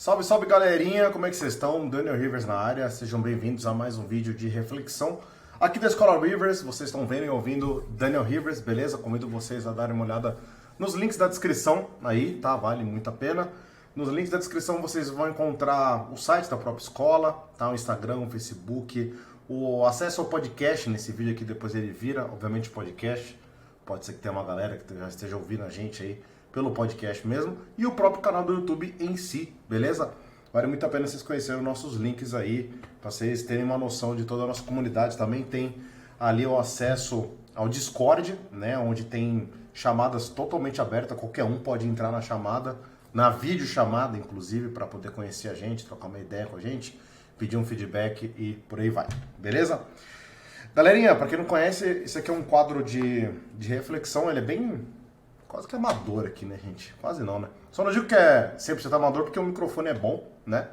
Salve, salve galerinha, como é que vocês estão? Daniel Rivers na área, sejam bem-vindos a mais um vídeo de reflexão aqui da Escola Rivers. Vocês estão vendo e ouvindo Daniel Rivers, beleza? Convido vocês a darem uma olhada nos links da descrição aí, tá? Vale muito a pena. Nos links da descrição vocês vão encontrar o site da própria escola, tá? O Instagram, o Facebook, o acesso ao podcast nesse vídeo aqui, depois ele vira, obviamente, podcast. Pode ser que tenha uma galera que já esteja ouvindo a gente aí pelo podcast mesmo, e o próprio canal do YouTube em si, beleza? Vale muito a pena vocês conhecerem os nossos links aí, para vocês terem uma noção de toda a nossa comunidade. Também tem ali o acesso ao Discord, né, onde tem chamadas totalmente abertas, qualquer um pode entrar na chamada, na videochamada, inclusive, para poder conhecer a gente, trocar uma ideia com a gente, pedir um feedback e por aí vai, beleza? Galerinha, para quem não conhece, esse aqui é um quadro de reflexão, ele é bem... quase que amador aqui, né, gente? Quase não, né? Só não digo que é 100% amador porque o microfone é bom, né?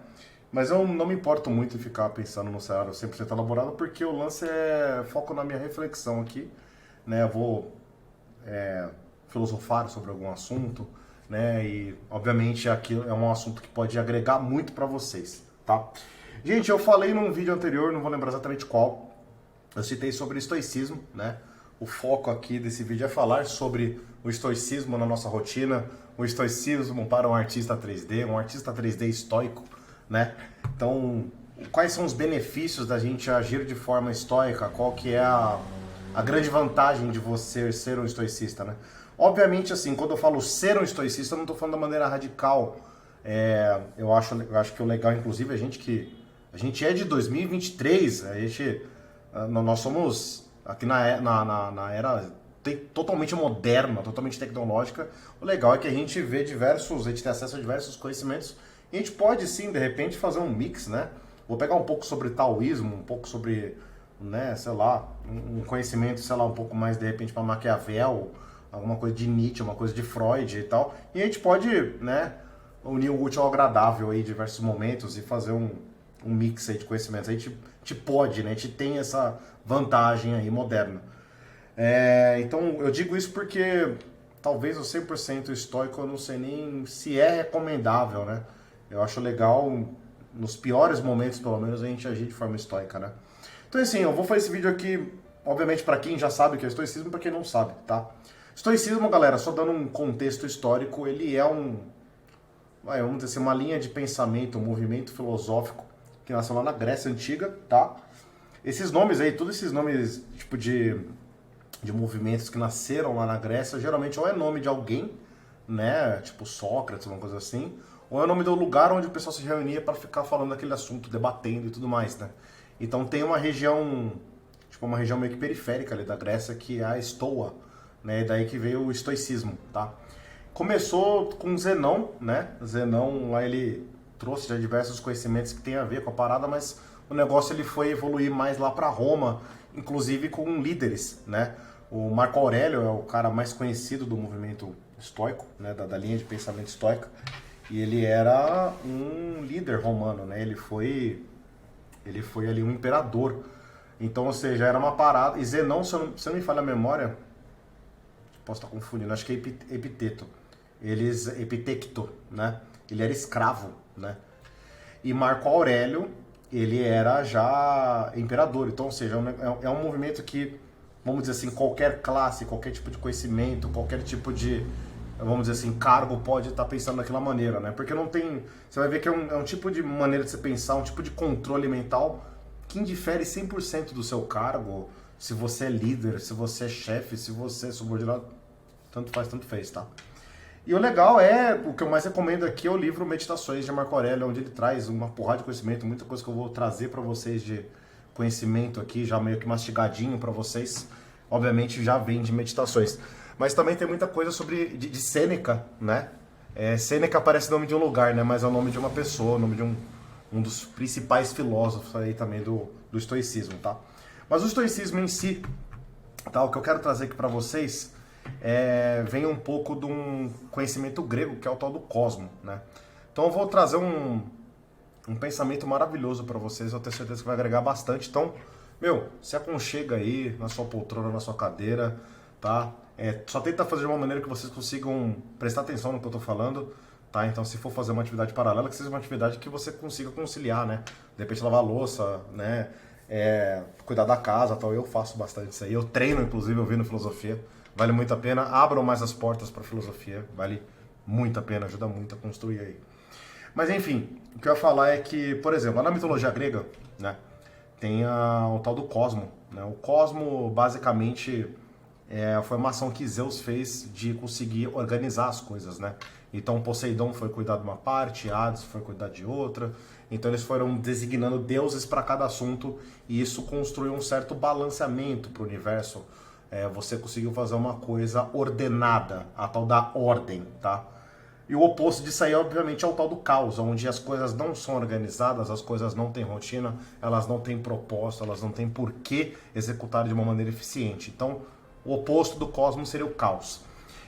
Mas eu não me importo muito em ficar pensando no cenário 100% elaborado, porque o lance é foco na minha reflexão aqui, né? Eu vou filosofar sobre algum assunto, né? E, obviamente, aqui é um assunto que pode agregar muito para vocês, tá? Gente, eu falei num vídeo anterior, não vou lembrar exatamente qual, eu citei sobre estoicismo, né? O foco aqui desse vídeo é falar sobre o estoicismo na nossa rotina, o estoicismo para um artista 3D estoico, né? Então, quais são os benefícios da gente agir de forma estoica? Qual que é a grande vantagem de você ser um estoicista, né? Obviamente, assim, quando eu falo ser um estoicista, eu não estou falando da maneira radical. Eu acho que o legal, inclusive, a gente é de 2023, nós somos... aqui na era totalmente moderna, totalmente tecnológica, o legal é que a gente tem acesso a diversos conhecimentos e a gente pode sim, de repente, fazer um mix, né? Vou pegar um pouco sobre taoísmo, um pouco sobre, né, sei lá, um conhecimento, sei lá, um pouco mais, de repente, para Maquiavel, alguma coisa de Nietzsche, uma coisa de Freud e tal, e a gente pode, né, unir o útil ao agradável aí em diversos momentos e fazer um mix aí de conhecimentos. A gente pode, né? A gente tem essa vantagem aí moderna. Então eu digo isso porque talvez o 100% estoico eu não sei nem se é recomendável, né? Eu acho legal, nos piores momentos pelo menos, a gente agir de forma estoica, né? Então assim, eu vou fazer esse vídeo aqui, obviamente para quem já sabe o que é estoicismo e para quem não sabe, tá? Estoicismo, galera, só dando um contexto histórico, ele é vamos dizer assim, uma linha de pensamento, um movimento filosófico que nasceu lá na Grécia Antiga, tá? Esses nomes aí, todos esses nomes tipo de movimentos que nasceram lá na Grécia, geralmente ou é nome de alguém, né? Tipo Sócrates, uma coisa assim, ou é o nome do lugar onde o pessoal se reunia para ficar falando daquele assunto, debatendo e tudo mais, né? Então tem uma região, tipo uma região meio que periférica ali da Grécia, que é a Estoa, né? E daí que veio o estoicismo, tá? Começou com Zenão, né? Zenão lá ele trouxe já diversos conhecimentos que tem a ver com a parada, mas o negócio ele foi evoluir mais lá para Roma, inclusive com líderes, né? O Marco Aurélio é o cara mais conhecido do movimento estoico, né? Da linha de pensamento estoica, e ele era um líder romano, né? Ele foi ali um imperador. Então, ou seja, era uma parada. E Zenão, se eu não me falha a memória, posso estar confundindo, acho que é Epiteto. Epitecto, né? Ele era escravo, né? E Marco Aurélio, ele era já imperador. Então, ou seja, é um movimento que, vamos dizer assim, qualquer classe, qualquer tipo de conhecimento, qualquer tipo de, vamos dizer assim, cargo pode estar pensando daquela maneira, né? Porque não tem... Você vai ver que é um tipo de maneira de você pensar, um tipo de controle mental que indifere 100% do seu cargo, se você é líder, se você é chefe, se você é subordinado, tanto faz, tanto fez, tá? E o legal o que eu mais recomendo aqui é o livro Meditações de Marco Aurélio, onde ele traz uma porrada de conhecimento, muita coisa que eu vou trazer para vocês de conhecimento aqui, já meio que mastigadinho para vocês, obviamente já vem de Meditações. Mas também tem muita coisa sobre de Sêneca, né? Sêneca parece nome de um lugar, né? Mas é o nome de uma pessoa, o nome de um dos principais filósofos aí também do estoicismo, tá? Mas o estoicismo em si, tá? O que eu quero trazer aqui para vocês vem um pouco de um conhecimento grego, que é o tal do cosmo, né? Então eu vou trazer um pensamento maravilhoso para vocês, eu tenho certeza que vai agregar bastante. Então, se aconchega aí na sua poltrona, na sua cadeira, tá? Só tenta fazer de uma maneira que vocês consigam prestar atenção no que eu tô falando, tá? Então, se for fazer uma atividade paralela, que seja uma atividade que você consiga conciliar, né? De repente, lavar a louça, né? Cuidar da casa, tal. Eu faço bastante isso aí. Eu treino, inclusive, eu vi no Filosofia. Vale muito a pena. Abram mais as portas para filosofia. Vale muito a pena, ajuda muito a construir aí. Mas, enfim, o que eu ia falar é que, por exemplo, na mitologia grega, né? Tem o tal do Cosmo, né? O Cosmo, basicamente, é a formação que Zeus fez de conseguir organizar as coisas, né? Então Poseidon foi cuidar de uma parte, Hades foi cuidar de outra. Então eles foram designando deuses para cada assunto e isso construiu um certo balanceamento para o universo. Você conseguiu fazer uma coisa ordenada, a tal da ordem, tá? E o oposto disso aí, obviamente, é o tal do caos, onde as coisas não são organizadas, as coisas não têm rotina, elas não têm propósito, elas não têm por que executar de uma maneira eficiente. Então, o oposto do cosmos seria o caos.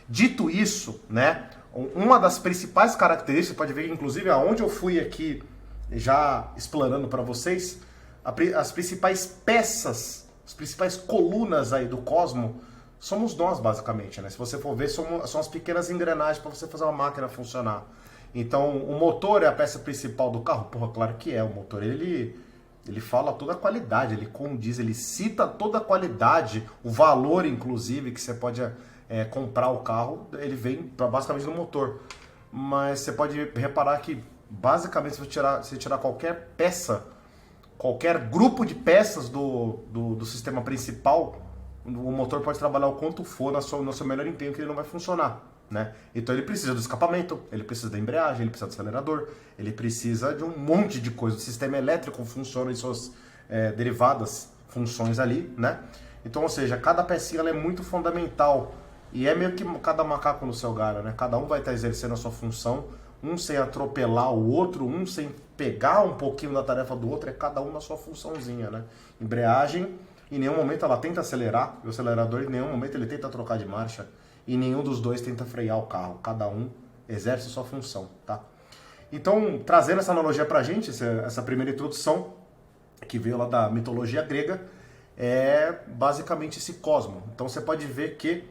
Dito isso, né, uma das principais características, pode ver que inclusive aonde eu fui aqui já explanando para vocês, as principais peças, as principais colunas aí do cosmos somos nós, basicamente, né? Se você for ver, são as pequenas engrenagens para você fazer uma máquina funcionar. Então, o motor é a peça principal do carro? Porra, claro que é. O motor, ele fala toda a qualidade, ele condiz, ele cita toda a qualidade, o valor, inclusive, que você pode comprar o carro, ele vem basicamente do motor. Mas você pode reparar que, basicamente, se você tirar qualquer peça, qualquer grupo de peças do sistema principal, o motor pode trabalhar o quanto for no seu melhor empenho, que ele não vai funcionar, né? Então ele precisa do escapamento, ele precisa da embreagem, ele precisa do acelerador, ele precisa de um monte de coisa. O sistema elétrico funciona em suas derivadas funções ali, né? Então, ou seja, cada pecinha ela é muito fundamental e é meio que cada macaco no seu galho, né? Cada um vai estar exercendo a sua função, um sem atropelar o outro, um sem pegar um pouquinho da tarefa do outro, é cada um na sua funçãozinha, né? Embreagem, em nenhum momento ela tenta acelerar, o acelerador em nenhum momento ele tenta trocar de marcha e nenhum dos dois tenta frear o carro, cada um exerce a sua função, tá? Então, trazendo essa analogia pra gente, essa primeira introdução, que veio lá da mitologia grega, é basicamente esse cosmo. Então você pode ver que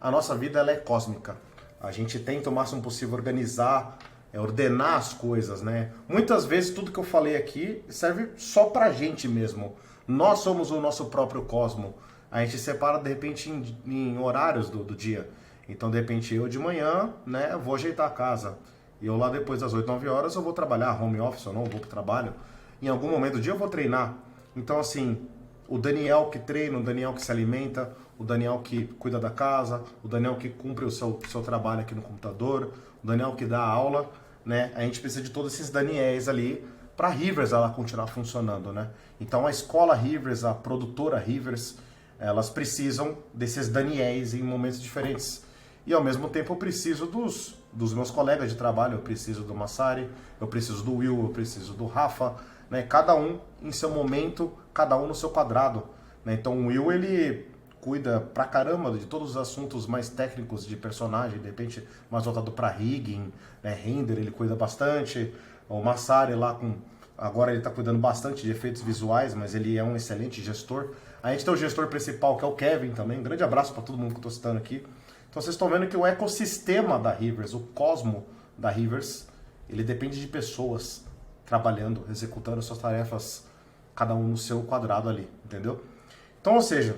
a nossa vida ela é cósmica. A gente tenta o máximo possível organizar, ordenar as coisas, né? Muitas vezes tudo que eu falei aqui serve só pra gente mesmo. Nós somos o nosso próprio cosmo. A gente separa, de repente, em horários do dia. Então, de repente, eu de manhã, né, vou ajeitar a casa. E eu lá depois das 8, 9 horas eu vou trabalhar, home office ou não, eu vou pro trabalho. Em algum momento do dia eu vou treinar. Então, assim, o Daniel que treina, o Daniel que se alimenta, o Daniel que cuida da casa, o Daniel que cumpre o seu trabalho aqui no computador, o Daniel que dá aula, né? A gente precisa de todos esses Daniels ali para a Rivers ela continuar funcionando, né? Então a escola Rivers, a produtora Rivers, elas precisam desses Daniels em momentos diferentes. E ao mesmo tempo eu preciso dos meus colegas de trabalho, eu preciso do Massari, eu preciso do Will, eu preciso do Rafa, né? Cada um em seu momento, cada um no seu quadrado, né? Então o Will, ele cuida pra caramba de todos os assuntos mais técnicos de personagem, de repente mais voltado pra rigging, né? Render, ele cuida bastante. O Massari lá agora ele está cuidando bastante de efeitos visuais, mas ele é um excelente gestor. A gente tem o gestor principal, que é o Kevin também. Um grande abraço para todo mundo que eu estou citando aqui. Então vocês estão vendo que o ecossistema da Rivers, o cosmo da Rivers, ele depende de pessoas trabalhando, executando suas tarefas, cada um no seu quadrado ali, entendeu? Então, ou seja,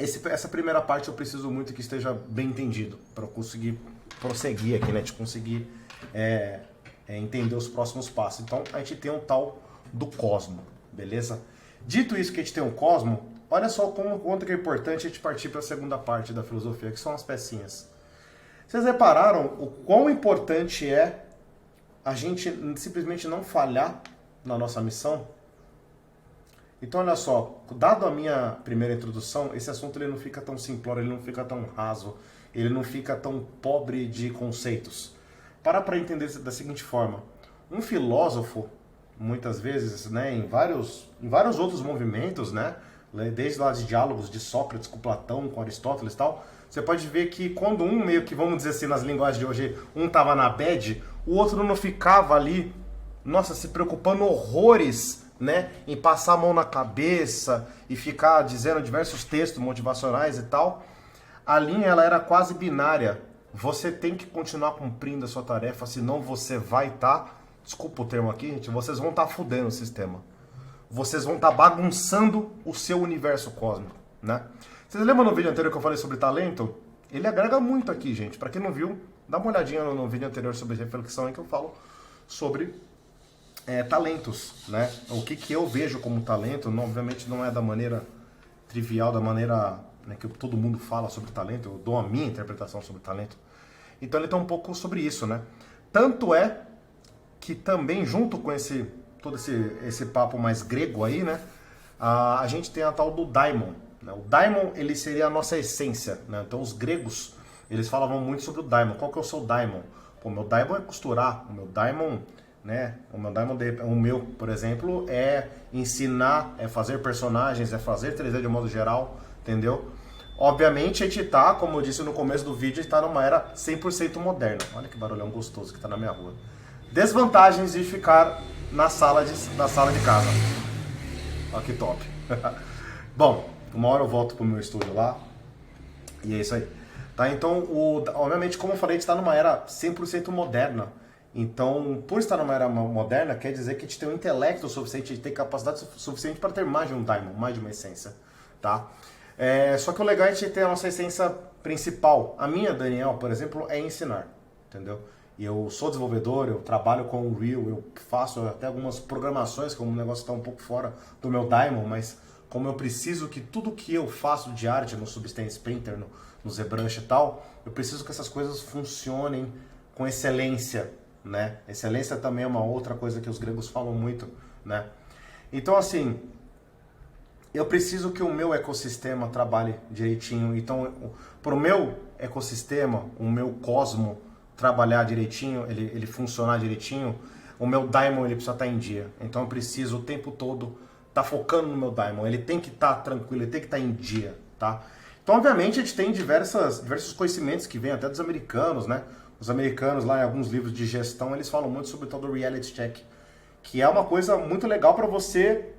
essa primeira parte eu preciso muito que esteja bem entendido, para eu conseguir prosseguir aqui, né? De conseguir entender os próximos passos. Então, a gente tem um tal do cosmo, beleza? Dito isso que a gente tem um cosmo, olha só quanto que é importante a gente partir para a segunda parte da filosofia, que são as pecinhas. Vocês repararam o quão importante é a gente simplesmente não falhar na nossa missão? Então, olha só, dado a minha primeira introdução, esse assunto ele não fica tão simplório, ele não fica tão raso, ele não fica tão pobre de conceitos. Para entender da seguinte forma, um filósofo, muitas vezes, né, em vários outros movimentos, né, desde lá de diálogos de Sócrates com Platão, com Aristóteles e tal, você pode ver que quando um meio que, vamos dizer assim, nas linguagens de hoje, um tava na bad, o outro não ficava ali, nossa, se preocupando horrores, né, em passar a mão na cabeça e ficar dizendo diversos textos motivacionais e tal. A linha ela era quase binária. você tem que continuar cumprindo a sua tarefa, senão você vai estar, desculpa o termo aqui, gente, vocês vão estar fudendo o sistema. Vocês vão estar bagunçando o seu universo cósmico, né? Vocês lembram no vídeo anterior que eu falei sobre talento? Ele agrega muito aqui, gente. Pra quem não viu, dá uma olhadinha no vídeo anterior sobre reflexão em que eu falo sobre talentos, né? O que eu vejo como talento, obviamente não é da maneira trivial, da maneira, né, que todo mundo fala sobre talento, eu dou a minha interpretação sobre talento. Então ele tá um pouco sobre isso, né? Tanto é que também junto com todo esse papo mais grego aí, né? A gente tem a tal do daimon, né? O daimon, ele seria a nossa essência, né? Então os gregos, eles falavam muito sobre o daimon. Qual que é o seu daimon? Pô, o meu daimon é costurar, o meu daimon, né? O meu, por exemplo, é ensinar, é fazer personagens, é fazer 3D de modo geral, entendeu? Obviamente a gente tá, como eu disse no começo do vídeo, a gente tá numa era 100% moderna. Olha que barulhão gostoso que tá na minha rua. Desvantagens de ficar na sala de casa. Olha que top. Bom, uma hora eu volto pro meu estúdio lá. E é isso aí. Tá, então, obviamente, como eu falei, a gente tá numa era 100% moderna. Então, por estar numa era moderna, quer dizer que a gente tem um intelecto suficiente, a gente tem capacidade suficiente para ter mais de um daimon, mais de uma essência, tá? Só que o legal é a gente ter a nossa essência principal. A minha, Daniel, por exemplo, é ensinar, entendeu? E eu sou desenvolvedor, eu trabalho com o Unreal, eu faço até algumas programações, como o negócio está um pouco fora do meu daimon, mas como eu preciso que tudo que eu faço de arte no Substance Painter, no ZBrush e tal, eu preciso que essas coisas funcionem com excelência, né? Excelência também é uma outra coisa que os gregos falam muito, né? Então, assim, eu preciso que o meu ecossistema trabalhe direitinho. Então, para o meu ecossistema, o meu cosmo trabalhar direitinho, ele funcionar direitinho, o meu daimon ele precisa estar em dia. Então, eu preciso o tempo todo estar focando no meu daimon. Ele tem que estar tranquilo, ele tem que estar em dia, tá? Então, obviamente, a gente tem diversos conhecimentos que vêm até dos americanos, né? Os americanos, lá em alguns livros de gestão, eles falam muito sobre o tal do reality check, que é uma coisa muito legal para você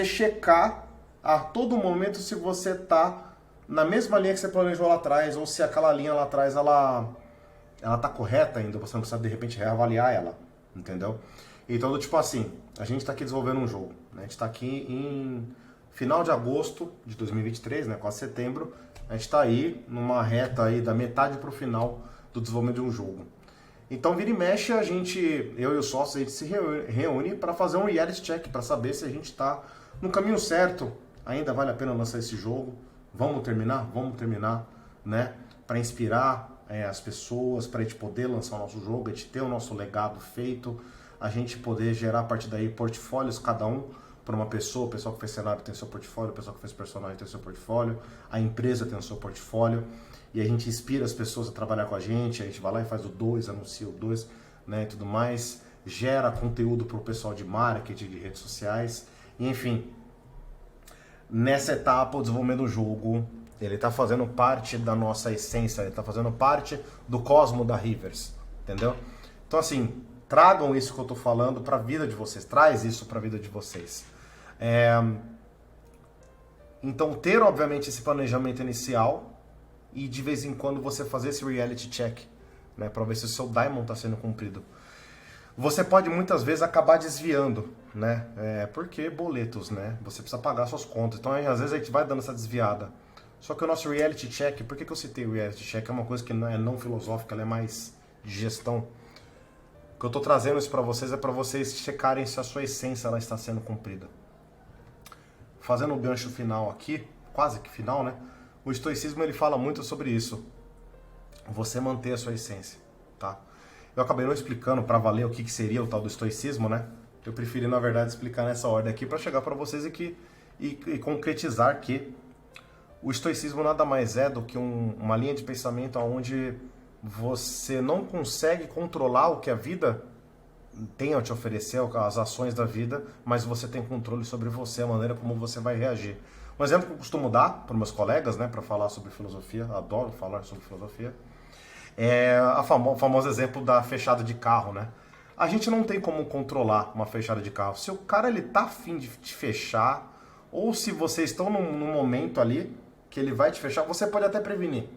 checar a todo momento se você tá na mesma linha que você planejou lá atrás, ou se aquela linha lá atrás ela tá correta ainda, você não precisa de repente reavaliar ela, entendeu? Então, tipo assim, a gente tá aqui desenvolvendo um jogo, né? A gente tá aqui em final de agosto de 2023, né, quase setembro, a gente tá aí numa reta aí da metade pro final do desenvolvimento de um jogo. Então, vira e mexe, eu e o sócio, a gente se reúne para fazer um reality check, para saber se a gente está no caminho certo. Ainda vale a pena lançar esse jogo? Vamos terminar? Vamos terminar, né? Para inspirar as pessoas, para a gente poder lançar o nosso jogo, a gente ter o nosso legado feito, a gente poder gerar a partir daí portfólios, cada um para uma pessoa. O pessoal que fez cenário tem o seu portfólio, o pessoal que fez personagem tem o seu portfólio, a empresa tem o seu portfólio. E a gente inspira as pessoas a trabalhar com a gente vai lá e faz o 2, anuncia o 2, né, e tudo mais, gera conteúdo para o pessoal de marketing, de redes sociais, e, enfim. Nessa etapa, o desenvolvimento do jogo, ele está fazendo parte da nossa essência, ele está fazendo parte do cosmo da Rivers, entendeu? Então, assim, tragam isso que eu estou falando para a vida de vocês, traz isso para a vida de vocês. Então, ter, obviamente, esse planejamento inicial, e de vez em quando você fazer esse reality check, né, para ver se o seu daimon está sendo cumprido. Você pode muitas vezes acabar desviando, né, porque boletos, né, você precisa pagar suas contas, então às vezes a gente vai dando essa desviada. Só que o nosso reality check, por que eu citei o reality check? É uma coisa que não é não filosófica, ela é mais de gestão. O que eu estou trazendo isso para vocês é para vocês checarem se a sua essência ela está sendo cumprida. Fazendo o gancho final aqui, quase que final, né? O estoicismo ele fala muito sobre isso. Você manter a sua essência, tá? Eu acabei não explicando para valer o que seria o tal do estoicismo, né? Eu preferi, na verdade, explicar nessa ordem aqui para chegar para vocês e concretizar que o estoicismo nada mais é do que uma linha de pensamento onde você não consegue controlar o que a vida tem a te oferecer, as ações da vida, mas você tem controle sobre você, a maneira como você vai reagir. Um exemplo que eu costumo dar para meus colegas, né, para falar sobre filosofia, adoro falar sobre filosofia, é o famoso exemplo da fechada de carro, né? A gente não tem como controlar uma fechada de carro. Se o cara ele tá afim de te fechar, ou se vocês estão num momento ali que ele vai te fechar, você pode até prevenir.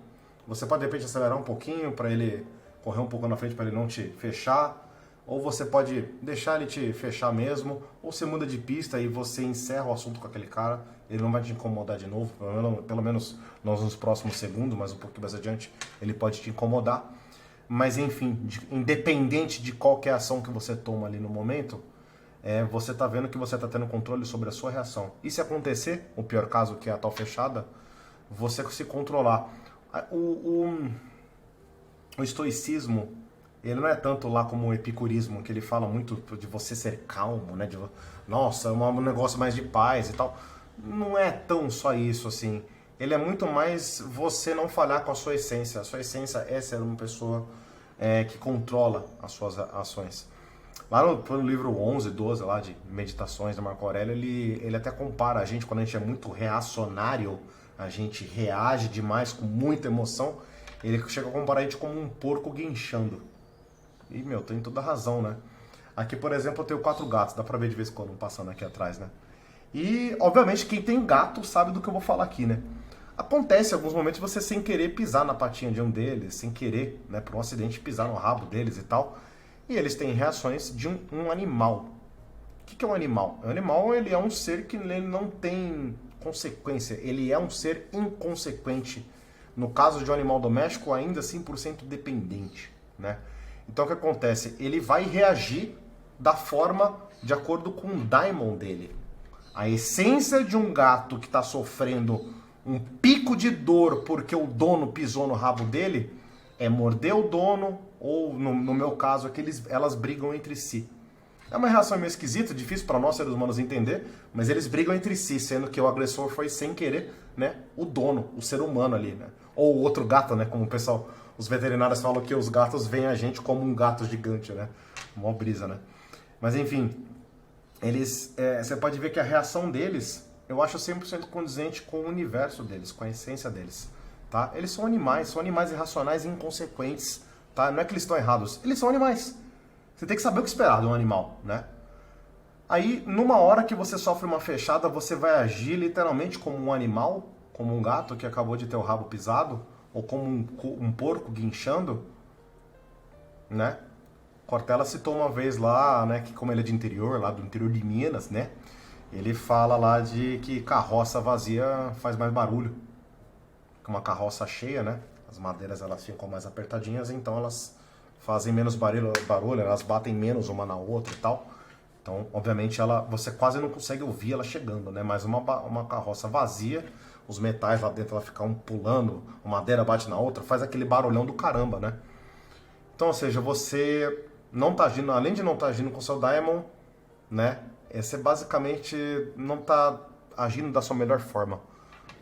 Você pode, de repente, acelerar um pouquinho para ele correr um pouco na frente para ele não te fechar. Ou você pode deixar ele te fechar mesmo. Ou você muda de pista e você encerra o assunto com aquele cara. Ele não vai te incomodar de novo. Pelo menos nos próximos segundos, mas um pouquinho mais adiante ele pode te incomodar. Mas enfim, independente de qual que é a ação que você toma ali no momento, você está vendo que você está tendo controle sobre a sua reação. E se acontecer, o pior caso que é a tal fechada, você se controlar. O estoicismo, ele não é tanto lá como o epicurismo, que ele fala muito de você ser calmo, né? Nossa, é um negócio mais de paz e tal. Não é tão só isso, assim. Ele é muito mais você não falhar com a sua essência. A sua essência é ser uma pessoa que controla as suas ações. Lá no livro 11, 12, lá de Meditações do Marco Aurélio, ele até compara a gente, quando a gente é muito reacionário, a gente reage demais com muita emoção, ele chega a comparar a gente como um porco guinchando. E, tem toda a razão, né? Aqui, por exemplo, eu tenho 4 gatos, dá pra ver de vez em quando passando aqui atrás, né? E, obviamente, quem tem gato sabe do que eu vou falar aqui, né? Acontece em alguns momentos você sem querer pisar na patinha de um deles, sem querer, né, por um acidente, pisar no rabo deles e tal. E eles têm reações de um animal. O que é um animal? O animal, ele é um ser que ele não tem consequência, ele é um ser inconsequente. No caso de um animal doméstico, ainda 100% dependente, né? Então o que acontece? Ele vai reagir da forma de acordo com o daimon dele. A essência de um gato que está sofrendo um pico de dor porque o dono pisou no rabo dele é morder o dono, ou no meu caso, é que elas brigam entre si. É uma reação meio esquisita, difícil para nós seres humanos entender, mas eles brigam entre si, sendo que o agressor foi sem querer, né, o dono, o ser humano ali, né? Ou o outro gato, né, como o pessoal, os veterinários falam que os gatos veem a gente como um gato gigante, né? Mó brisa, né? Mas enfim, você pode ver que a reação deles, eu acho 100% condizente com o universo deles, com a essência deles, tá? Eles são animais irracionais e inconsequentes, tá? Não é que eles estão errados, eles são animais. Você tem que saber o que esperar de um animal, né? Aí, numa hora que você sofre uma fechada, você vai agir literalmente como um animal, como um gato que acabou de ter o rabo pisado, ou como um porco guinchando, né? Cortella citou uma vez lá, né, que como ele é de interior, lá do interior de Minas, né? Ele fala lá de que carroça vazia faz mais barulho que uma carroça cheia, né? As madeiras elas ficam mais apertadinhas, então elas fazem menos barulho, elas batem menos uma na outra e tal. Então, obviamente, você quase não consegue ouvir ela chegando, né? Mas uma carroça vazia, os metais lá dentro ela ficam pulando, a madeira bate na outra, faz aquele barulhão do caramba, né? Então, ou seja, você não tá agindo, além de não estar agindo com o seu daimon, né? Você basicamente não tá agindo da sua melhor forma.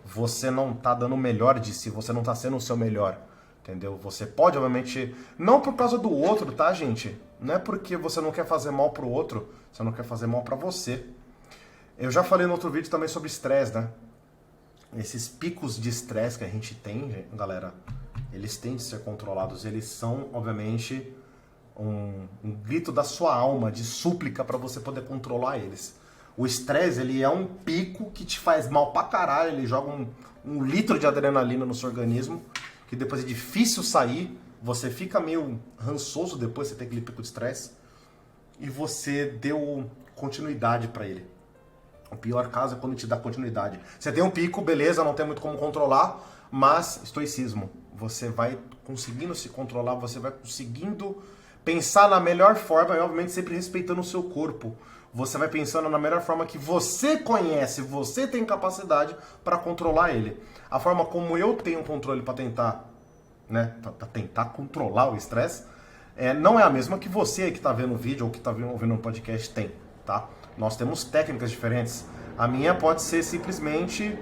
Você não tá dando o melhor de si, você não tá sendo o seu melhor, entendeu? Você pode, obviamente, não por causa do outro, tá, gente? Não é porque você não quer fazer mal pro outro, você não quer fazer mal pra você. Eu já falei no outro vídeo também sobre estresse, né? Esses picos de estresse que a gente tem, galera, eles têm de ser controlados. Eles são, obviamente, um grito da sua alma, de súplica para você poder controlar eles. O estresse, ele é um pico que te faz mal pra caralho, ele joga um litro de adrenalina no seu organismo, que depois é difícil sair, você fica meio rançoso depois, você tem aquele pico de estresse, e você deu continuidade para ele. O pior caso é quando te dá continuidade. Você tem um pico, beleza, não tem muito como controlar, mas estoicismo. Você vai conseguindo se controlar, você vai conseguindo pensar na melhor forma, e obviamente sempre respeitando o seu corpo. Você vai pensando na melhor forma que você conhece, você tem capacidade para controlar ele. A forma como eu tenho controle para tentar, né, para tentar controlar o estresse, não é a mesma que você que está vendo o vídeo ou que está ouvindo um podcast tem, tá? Nós temos técnicas diferentes. A minha pode ser simplesmente...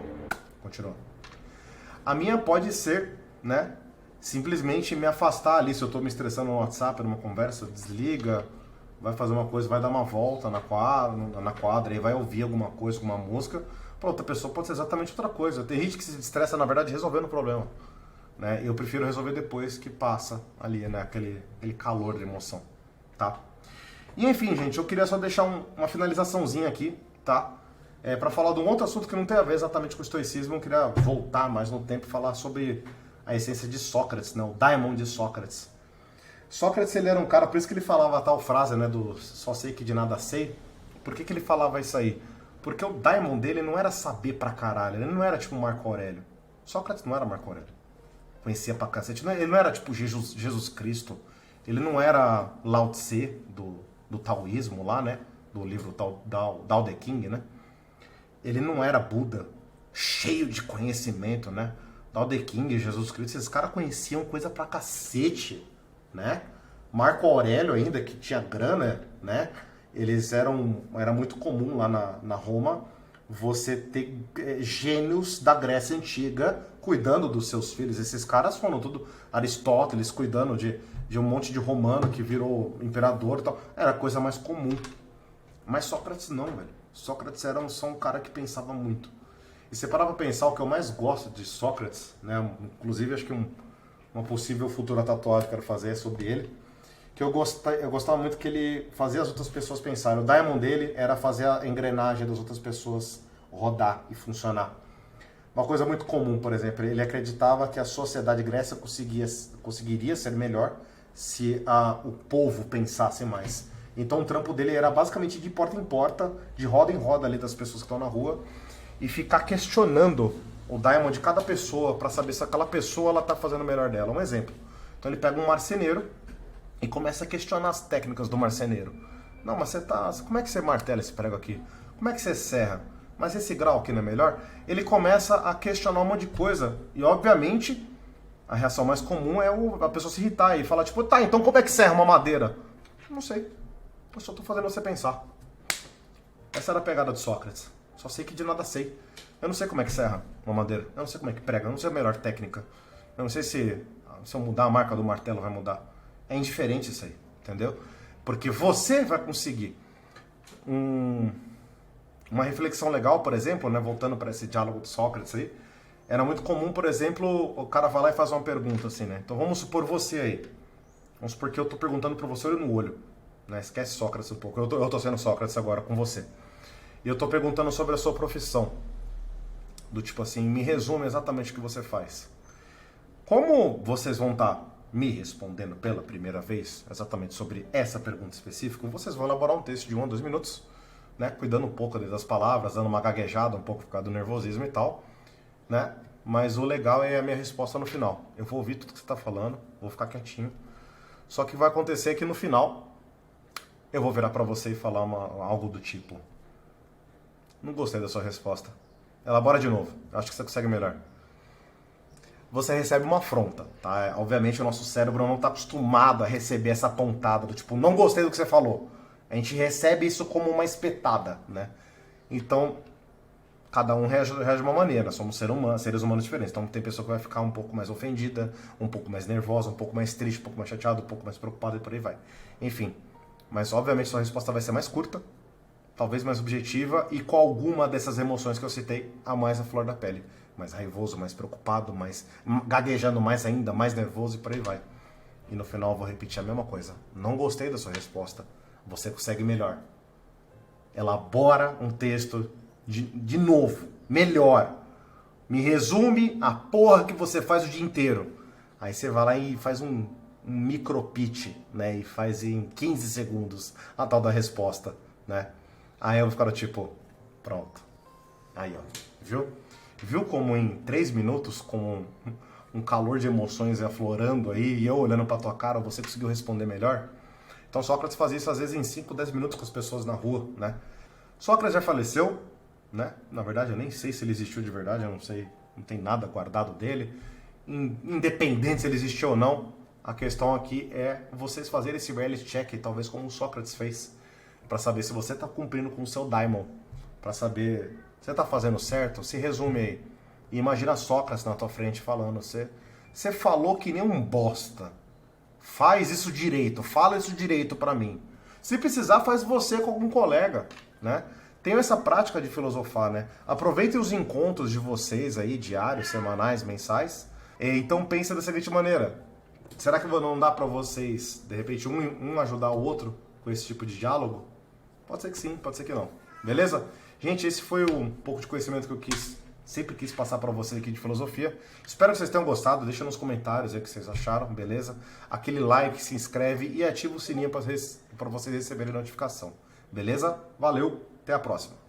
Continua. A minha pode ser, né, simplesmente me afastar ali. Se eu estou me estressando no WhatsApp, numa conversa, desliga, vai fazer uma coisa, vai dar uma volta na quadra e vai ouvir alguma coisa, alguma música. Para outra pessoa pode ser exatamente outra coisa. Tem gente que se estressa, na verdade, resolvendo o problema, né? Eu prefiro resolver depois que passa ali, né, aquele calor de emoção, tá? E enfim, gente, eu queria só deixar uma finalizaçãozinha aqui, tá? Para falar de um outro assunto que não tem a ver exatamente com o estoicismo. Eu queria voltar mais no tempo e falar sobre a essência de Sócrates, né? O daimon de Sócrates. Sócrates, ele era um cara, por isso que ele falava a tal frase, né, do só sei que de nada sei. Por que ele falava isso aí? Porque o daimon dele não era saber pra caralho, ele não era tipo Marco Aurélio. Sócrates não era Marco Aurélio. Conhecia pra cacete. Ele não era tipo Jesus Cristo. Ele não era Lao Tse do taoísmo lá, né? Do livro Tao Te Ching, né? Ele não era Buda, cheio de conhecimento, né? Tao Te Ching, Jesus Cristo, esses caras conheciam coisa pra cacete, né? Marco Aurélio ainda, que tinha grana, né? Era muito comum lá na Roma você ter gênios da Grécia Antiga cuidando dos seus filhos. Esses caras foram tudo Aristóteles cuidando de um monte de romano que virou imperador e tal. Era a coisa mais comum. Mas Sócrates não, velho. Sócrates era só um cara que pensava muito. E você parar pra pensar, o que eu mais gosto de Sócrates, né? Inclusive acho que uma possível futura tatuagem que eu quero fazer é sobre ele, que eu gostava muito que ele fazia as outras pessoas pensarem. O daimon dele era fazer a engrenagem das outras pessoas rodar e funcionar. Uma coisa muito comum, por exemplo, ele acreditava que a sociedade Grécia conseguiria ser melhor se o povo pensasse mais. Então o trampo dele era basicamente de porta em porta, de roda em roda ali das pessoas que estão na rua, e ficar questionando o daimon de cada pessoa para saber se aquela pessoa ela tá fazendo o melhor dela. Um exemplo. Então ele pega um marceneiro e começa a questionar as técnicas do marceneiro. Não, mas como é que você martela esse prego aqui? Como é que você serra? Mas esse grau aqui não é melhor? Ele começa a questionar um monte de coisa. E, obviamente, a reação mais comum é a pessoa se irritar e falar, tipo, tá, então como é que serra uma madeira? Não sei. Eu só tô fazendo você pensar. Essa era a pegada de Sócrates. Só sei que de nada sei. Eu não sei como é que serra uma madeira. Eu não sei como é que prega. Eu não sei a melhor técnica. Eu não sei se eu mudar a marca do martelo vai mudar. É indiferente isso aí, entendeu? Porque você vai conseguir uma reflexão legal, por exemplo, né, voltando para esse diálogo de Sócrates aí, era muito comum, por exemplo, o cara vai lá e faz uma pergunta assim, né? Então vamos supor você aí. Vamos supor que eu tô perguntando para você olho no olho, né? Esquece Sócrates um pouco. Eu tô sendo Sócrates agora com você. E eu tô perguntando sobre a sua profissão. Do tipo assim, me resume exatamente o que você faz. Como vocês vão estar me respondendo pela primeira vez exatamente sobre essa pergunta específica, vocês vão elaborar um texto de 1 a 2 minutos, né, cuidando um pouco das palavras, dando uma gaguejada um pouco por causa do nervosismo e tal, né? Mas o legal é a minha resposta no final. Eu vou ouvir tudo que você está falando, vou ficar quietinho. Só que vai acontecer que no final eu vou virar para você e falar algo do tipo: não gostei da sua resposta. Elabora de novo. Acho que você consegue melhor. Você recebe uma afronta, tá? Obviamente o nosso cérebro não está acostumado a receber essa pontada do tipo, não gostei do que você falou. A gente recebe isso como uma espetada, né? Então, cada um reage de uma maneira. Somos seres humanos diferentes. Então tem pessoa que vai ficar um pouco mais ofendida, um pouco mais nervosa, um pouco mais triste, um pouco mais chateada, um pouco mais preocupada e por aí vai. Enfim, mas obviamente sua resposta vai ser mais curta, talvez mais objetiva e com alguma dessas emoções que eu citei a mais à flor da pele. Mais raivoso, mais preocupado, mais gaguejando mais ainda, mais nervoso e por aí vai. E no final eu vou repetir a mesma coisa. Não gostei da sua resposta. Você consegue melhor. Elabora um texto de novo, melhor. Me resume a porra que você faz o dia inteiro. Aí você vai lá e faz um micro pitch, né? E faz em 15 segundos a tal da resposta, né? Aí eu vou ficar tipo, pronto. Aí, ó, viu? Viu como em 3 minutos, com um calor de emoções aflorando aí, e eu olhando pra tua cara, você conseguiu responder melhor? Então Sócrates fazia isso às vezes em 5, 10 minutos com as pessoas na rua, né? Sócrates já faleceu, né? Na verdade eu nem sei se ele existiu de verdade, eu não sei, não tem nada guardado dele. Independente se ele existiu ou não, a questão aqui é vocês fazerem esse reality check, talvez como o Sócrates fez, pra saber se você tá cumprindo com o seu daimon, pra saber... Você tá fazendo certo? Se resume aí. E imagina Sócrates na tua frente falando. Você falou que nem um bosta. Faz isso direito. Fala isso direito pra mim. Se precisar, faz você com algum colega, né? Tenham essa prática de filosofar, né? Aproveitem os encontros de vocês aí, diários, semanais, mensais. Então pensa da seguinte maneira. Será que não dá pra vocês, de repente, um ajudar o outro com esse tipo de diálogo? Pode ser que sim, pode ser que não. Beleza? Gente, esse foi um pouco de conhecimento que eu quis Sempre quis passar para vocês aqui de filosofia. Espero que vocês tenham gostado. Deixa nos comentários aí o que vocês acharam, beleza? Aquele like, se inscreve e ativa o sininho para vocês receberem notificação. Beleza? Valeu, até a próxima.